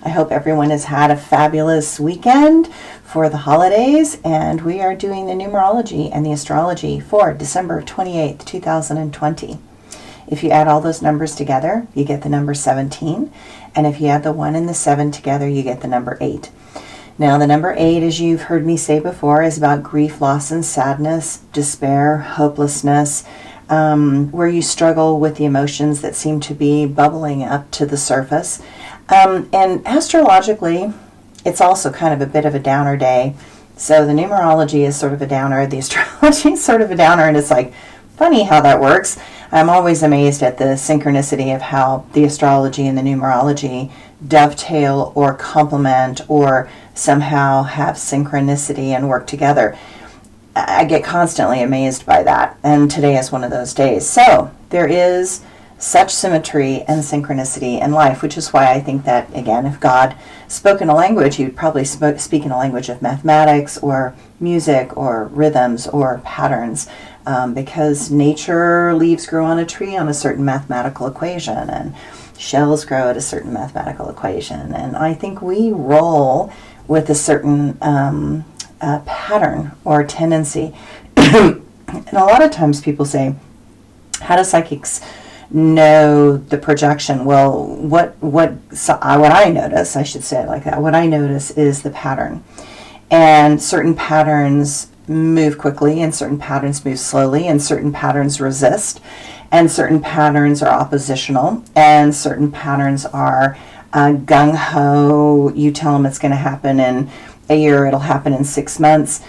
I hope everyone has had a fabulous weekend for the holidays, and we are doing the numerology and the astrology for December 28th, 2020. If you add all those numbers together, you get the number 17, and if you add the 1 and the 7 together, you get the number 8. Now, the number 8, as you've heard me say before, is about grief, loss, and sadness, despair, hopelessness, where you struggle with the emotions that seem to be bubbling up to the surface. And astrologically, it's also kind of a bit of a downer day. So the numerology is sort of a downer, the astrology is sort of a downer, and it's like funny how that works. I'm always amazed at the synchronicity of how the astrology and the numerology dovetail or complement or somehow have synchronicity and work together. I get constantly amazed by that, and today is one of those days. So there is such symmetry and synchronicity in life, which is why I think that, again, if God spoke in a language, he would probably speak in a language of mathematics or music or rhythms or patterns, because nature, leaves grow on a tree on a certain mathematical equation, and shells grow at a certain mathematical equation. And I think we roll with a certain pattern or tendency. And a lot of times people say, how do psychics know the projection? Well, what I notice, I should say it like that, what I notice is the pattern. And certain patterns move quickly, and certain patterns move slowly, and certain patterns resist, and certain patterns are oppositional, and certain patterns are gung-ho. You tell them it's going to happen in a year, it'll happen in 6 months.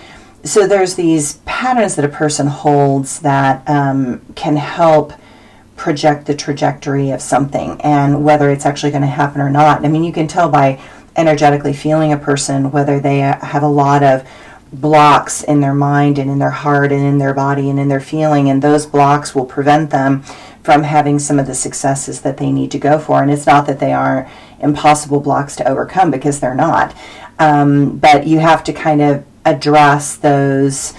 So there's these patterns that a person holds that can help project the trajectory of something and whether it's actually going to happen or not. I mean, you can tell by energetically feeling a person whether they have a lot of blocks in their mind and in their heart and in their body and in their feeling, and those blocks will prevent them from having some of the successes that they need to go for. And it's not that they are impossible blocks to overcome, because they're not. But you have to kind of address those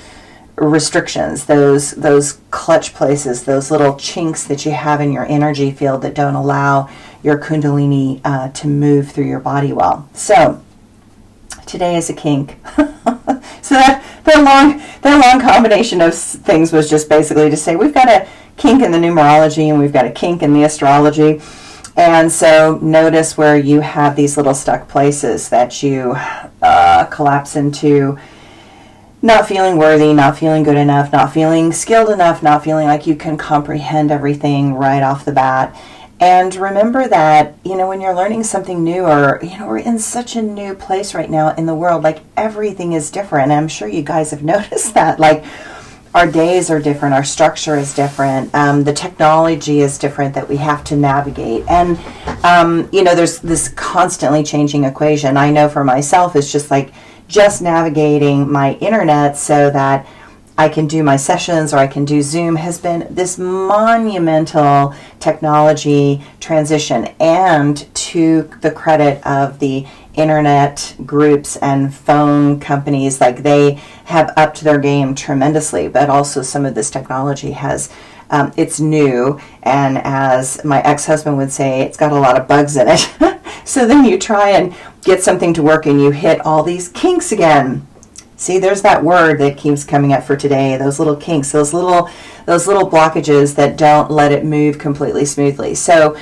restrictions, those clutch places, those little chinks that you have in your energy field that don't allow your kundalini to move through your body well. So today is a kink. So that long combination of things was just basically to say we've got a kink in the numerology and we've got a kink in the astrology. And so notice where you have these little stuck places that you collapse into not feeling worthy, not feeling good enough, not feeling skilled enough, not feeling like you can comprehend everything right off the bat. And remember that, when you're learning something new, or, we're in such a new place right now in the world, like everything is different. And I'm sure you guys have noticed that, like our days are different, our structure is different, the technology is different that we have to navigate. And, there's this constantly changing equation. I know for myself, it's just navigating my internet so that I can do my sessions or I can do Zoom has been this monumental technology transition. And to the credit of the internet groups and phone companies, like they have upped their game tremendously, but also some of this technology has, it's new, and as my ex-husband would say, it's got a lot of bugs in it. So then you try and get something to work and you hit all these kinks again. See, there's that word that keeps coming up for today, those little kinks, those little blockages that don't let it move completely smoothly. So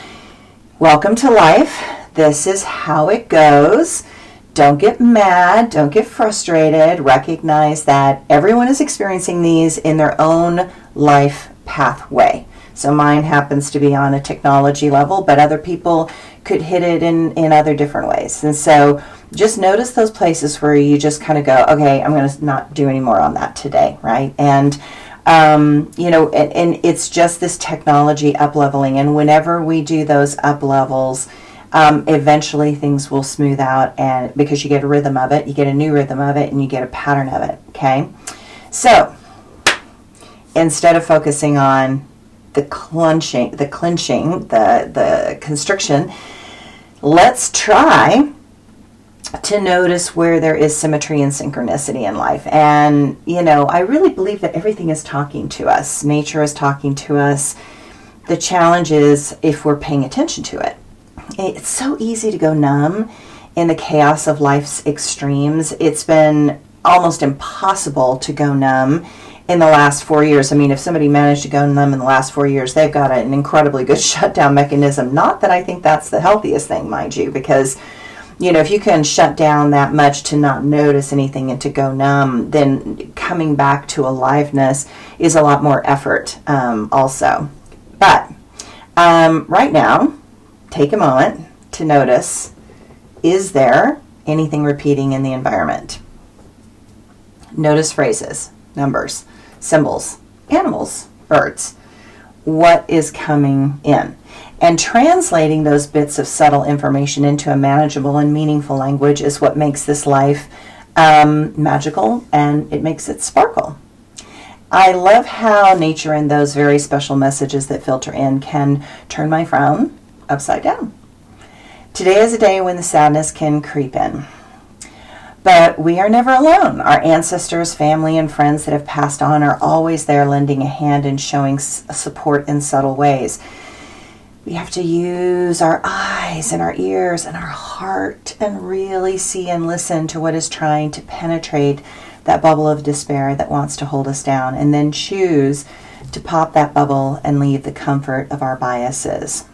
welcome to life. This is how it goes. Don't get mad. Don't get frustrated. Recognize that everyone is experiencing these in their own life pathway. So mine happens to be on a technology level, but other people could hit it in other different ways. And so just notice those places where you just kind of go, okay, I'm going to not do any more on that today, right? And and it's just this technology up-leveling. And whenever we do those up-levels, eventually things will smooth out, and because you get a rhythm of it, you get a new rhythm of it, and you get a pattern of it, okay? So instead of focusing on the clenching, the constriction, let's try to notice where there is symmetry and synchronicity in life. And, I really believe that everything is talking to us. Nature is talking to us. The challenge is if we're paying attention to it. It's so easy to go numb in the chaos of life's extremes, it's been almost impossible to go numb in the last 4 years. I mean, if somebody managed to go numb in the last 4 years, they've got an incredibly good shutdown mechanism. Not that I think that's the healthiest thing, mind you, because, you know, if you can shut down that much to not notice anything and to go numb, then coming back to aliveness is a lot more effort also. But right now, take a moment to notice, is there anything repeating in the environment? Notice phrases, numbers, symbols, animals, birds. What is coming in? And translating those bits of subtle information into a manageable and meaningful language is what makes this life magical, and it makes it sparkle. I love how nature and those very special messages that filter in can turn my frown upside down. Today is a day when the sadness can creep in. But we are never alone. Our ancestors, family, and friends that have passed on are always there lending a hand and showing support in subtle ways. We have to use our eyes and our ears and our heart and really see and listen to what is trying to penetrate that bubble of despair that wants to hold us down, and then choose to pop that bubble and leave the comfort of our biases.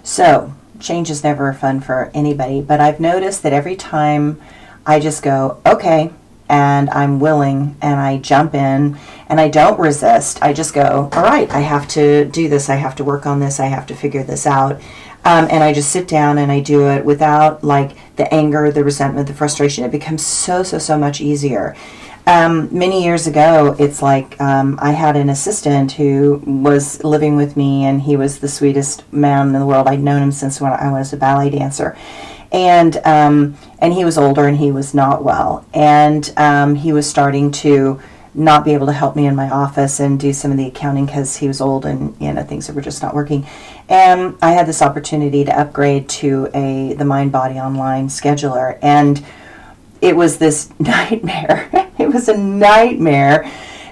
So, change is never fun for anybody, but I've noticed that every time I just go, okay, and I'm willing, and I jump in, and I don't resist, I just go, all right, I have to do this, I have to work on this, I have to figure this out, and I just sit down and I do it without like the anger, the resentment, the frustration. It becomes so much easier. Many years ago, it's like I had an assistant who was living with me, and he was the sweetest man in the world. I'd known him since when I was a ballet dancer, and he was older and he was not well, and he was starting to not be able to help me in my office and do some of the accounting because he was old and, you know, things that were just not working. And I had this opportunity to upgrade to the Mind Body Online scheduler, and it was this nightmare. It was a nightmare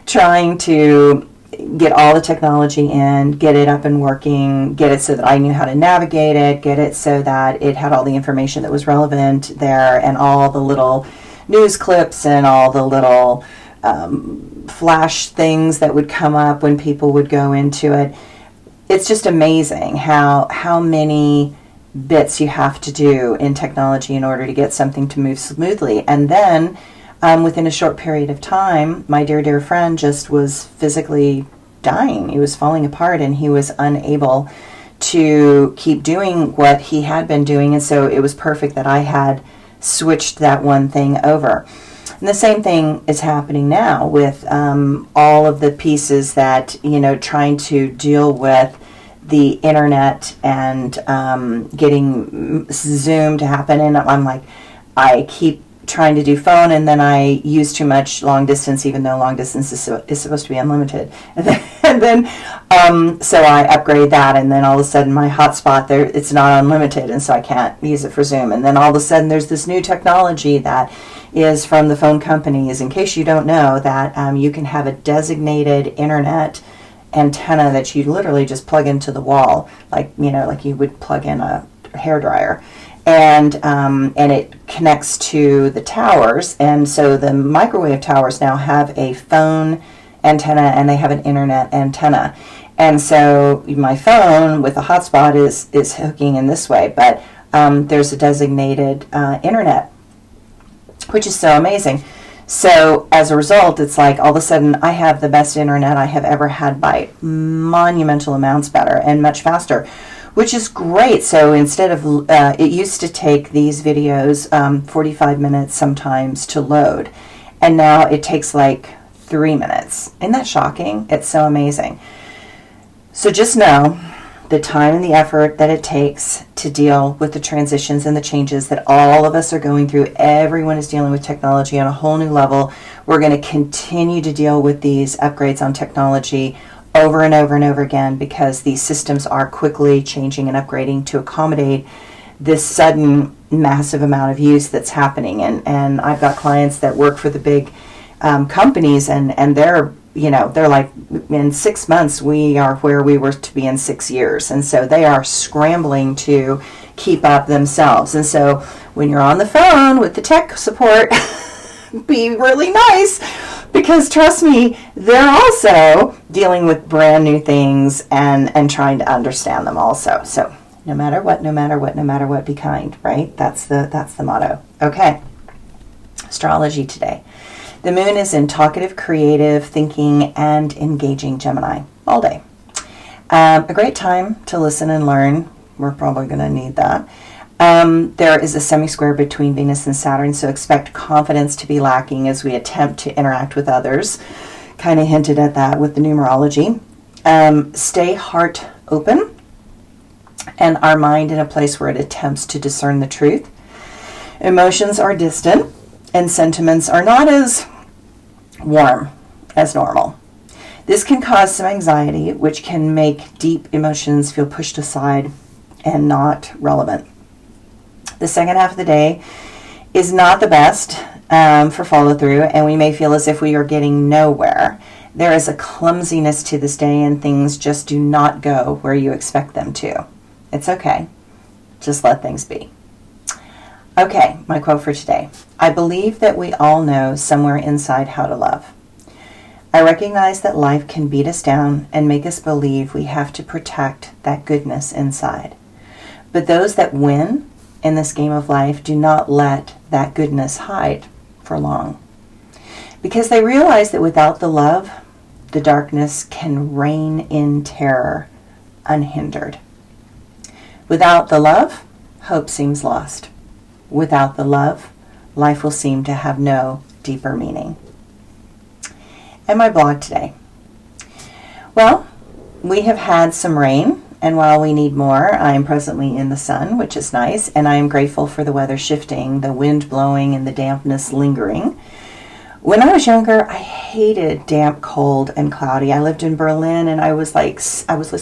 trying to get all the technology in, get it up and working, get it so that I knew how to navigate it, get it so that it had all the information that was relevant there, and all the little news clips and all the little flash things that would come up when people would go into it. It's just amazing how many bits you have to do in technology in order to get something to move smoothly. And then within a short period of time, my dear friend just was physically dying. He was falling apart, and he was unable to keep doing what he had been doing. And so it was perfect that I had switched that one thing over. And the same thing is happening now with all of the pieces that, you know, trying to deal with the internet and getting Zoom to happen. And I'm like, I keep trying to do phone, and then I use too much long distance, even though long distance is supposed to be unlimited. And then so I upgrade that, and then all of a sudden my hotspot there, it's not unlimited, and so I can't use it for Zoom. And then all of a sudden there's this new technology that is from the phone companies. In case you don't know, that you can have a designated internet antenna that you literally just plug into the wall, like, you know, like you would plug in a hairdryer. And it connects to the towers, and so the microwave towers now have a phone antenna and they have an internet antenna, and so my phone with a hotspot is hooking in this way, but there's a designated internet, which is so amazing. So as a result, it's like all of a sudden I have the best internet I have ever had by monumental amounts better and much faster, which is great. So instead of, it used to take these videos 45 minutes sometimes to load, and now it takes like 3 minutes. Isn't that shocking? It's so amazing. So just know the time and the effort that it takes to deal with the transitions and the changes that all of us are going through. Everyone is dealing with technology on a whole new level. We're going to continue to deal with these upgrades on technology over and over and over again, because these systems are quickly changing and upgrading to accommodate this sudden massive amount of use that's happening. And I've got clients that work for the big companies, and they're, you know, they're like, in 6 months we are where we were to be in 6 years, and so they are scrambling to keep up themselves. And so when you're on the phone with the tech support, be really nice, because trust me, they're also dealing with brand new things and trying to understand them also. So no matter what, be kind, right? That's the motto. Okay. Astrology today. The moon is in talkative, creative, thinking, and engaging Gemini all day. A great time to listen and learn. We're probably going to need that. There is a semi-square between Venus and Saturn, so expect confidence to be lacking as we attempt to interact with others. Kind of hinted at that with the numerology. Stay heart open and our mind in a place where it attempts to discern the truth. Emotions are distant and sentiments are not as warm as normal. This can cause some anxiety, which can make deep emotions feel pushed aside and not relevant. The second half of the day is not the best for follow through, and we may feel as if we are getting nowhere. There is a clumsiness to this day, and things just do not go where you expect them to. It's okay. Just let things be. Okay, my quote for today. I believe that we all know somewhere inside how to love. I recognize that life can beat us down and make us believe we have to protect that goodness inside. But those that win in this game of life do not let that goodness hide for long, because they realize that without the love, the darkness can reign in terror unhindered. Without the love, hope seems lost. Without the love, life will seem to have no deeper meaning. And my blog today. Well, we have had some rain, and while we need more, I am presently in the sun, which is nice, and I am grateful for the weather shifting, the wind blowing, and the dampness lingering. When I was younger, I hated damp, cold, and cloudy. I lived in Berlin, and I was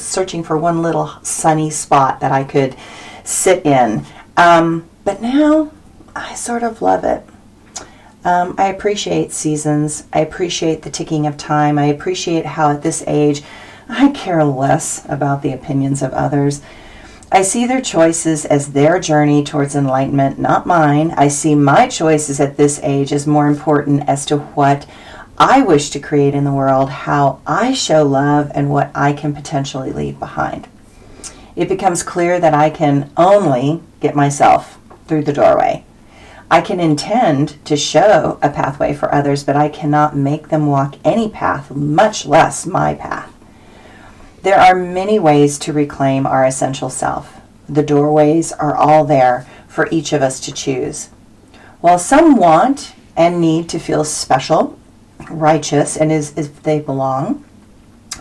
searching for one little sunny spot that I could sit in. But now, I sort of love it. I appreciate seasons. I appreciate the ticking of time. I appreciate how at this age, I care less about the opinions of others. I see their choices as their journey towards enlightenment, not mine. I see my choices at this age as more important as to what I wish to create in the world, how I show love, and what I can potentially leave behind. It becomes clear that I can only get myself through the doorway. I can intend to show a pathway for others, but I cannot make them walk any path, much less my path. There are many ways to reclaim our essential self. The doorways are all there for each of us to choose. While some want and need to feel special, righteous, and as if they belong,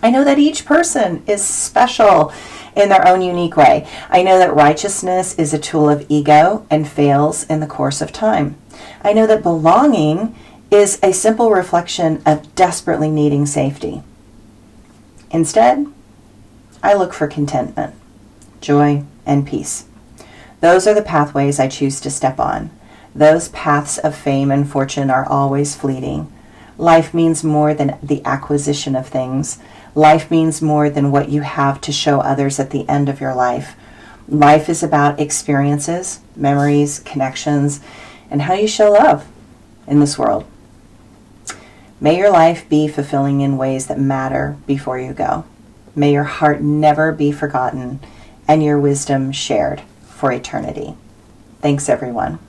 I know that each person is special in their own unique way. I know that righteousness is a tool of ego and fails in the course of time. I know that belonging is a simple reflection of desperately needing safety. Instead, I look for contentment, joy, and peace. Those are the pathways I choose to step on. Those paths of fame and fortune are always fleeting. Life means more than the acquisition of things. Life means more than what you have to show others at the end of your life. Life is about experiences, memories, connections, and how you show love in this world. May your life be fulfilling in ways that matter before you go. May your heart never be forgotten and your wisdom shared for eternity. Thanks, everyone.